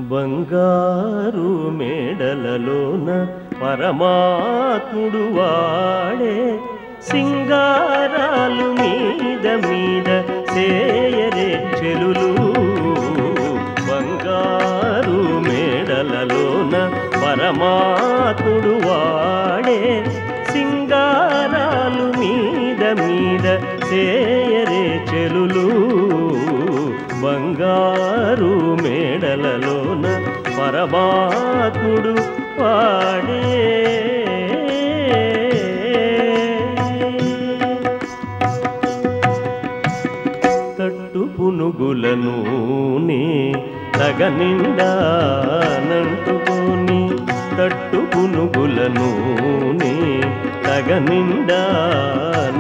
బంగారు మేడలలోన పరమాత్ముడు వాడే సింగారాలు మీద మీద సేయరే చెలులు. బంగారు మేడలలోన పరమాత్ముడు వాడే సింగారాలు మీద మీద సేయరే చెలులు. బంగారు మేడలలోన పరమాత్ముడు వాడే. తట్టు పునుగుల నూనె తగనిండా నంటుకొని, తట్టు పునుగుల నూనె తగనిండా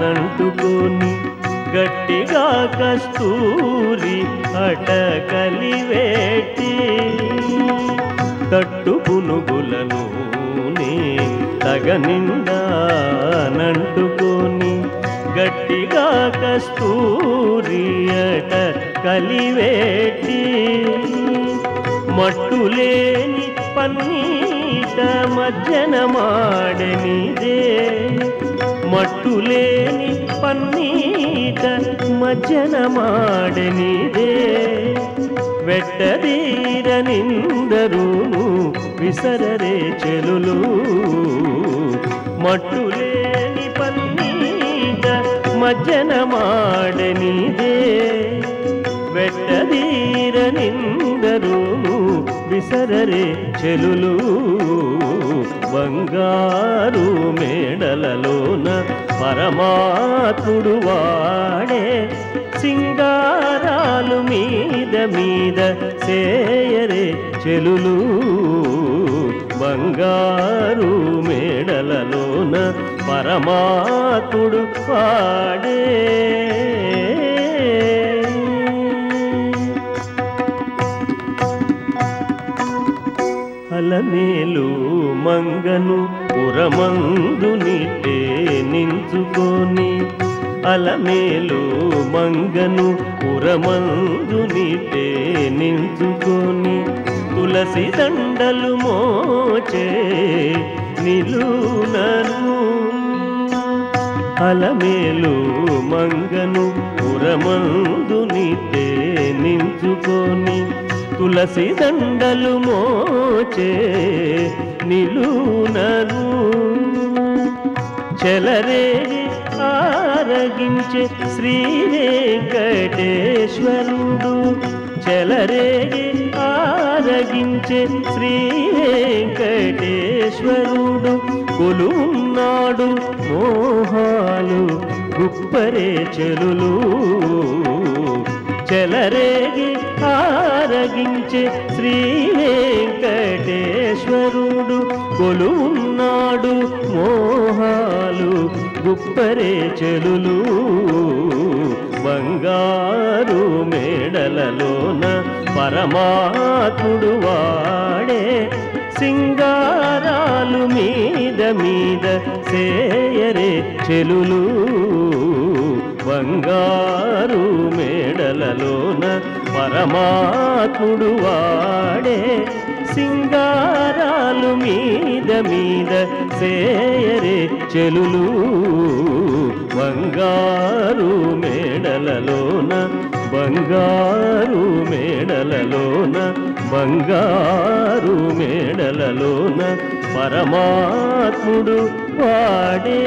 నంటుకొని, గట్టిగా కస్తూరి అటకలి వేటి. తట్టు పునుగుల నూనె తగనిండా నంటుకొని, గట్టిగా కస్తూరి అటకలి వేటి. మట్టులేని పన్నీట మజ్జన మాడనిదే, మట్టులేని పన్నీట మజ్జన మాడనిదే. వెట్టదీర నిందరును విసరరే చెలులు. మట్టులేని పన్నీట మజ్జన మాడనిదే. వెట్టదీర నిందరును విసరరే చెలులు. బంగారు మేడలలోన పరమాత్ముడు వాడే సింగారాలు మీద మీద సేయరే చెలులు. బంగారు మేడలలోన పరమాత్ముడు వాడే. అలమేలు మంగను పురమందు నిట్టే నించుకొని, అలమేలు మంగను పురమందు నిట్టే నించుకొని, తులసి దండలు మోచే నిలునను. అలమేలు మంగను పురమందు నిట్టే నించుకొని, తులసి దండలు మోచే నిలునను. చెలరేగి ఆరగించే శ్రీ వెంకటేశ్వరుడు, చెలరేగి ఆరగించే శ్రీ వెంకటేశ్వరుడు. కొలువున్నాడు మోహాలు గుప్పరే చెలులు. చెలరేగి ఆరగించే శ్రీ వెంకటేశ్వరుడు. కొలువున్నాడు మోహాలు గుప్పరే చెలులు. బంగారు మేడలలోన పరమాత్ముడు వాడే సింగారాలు మీద మీద సేయరే చెలులు. బంగారు మేడలలోన పరమాత్ముడు వాడే సింగారాలు మీద మీద సేయరే చెలులు. బంగారు మేడలలోన బంగారు మేడలలోన బంగారు మేడలలోన పరమాత్ముడు వాడే.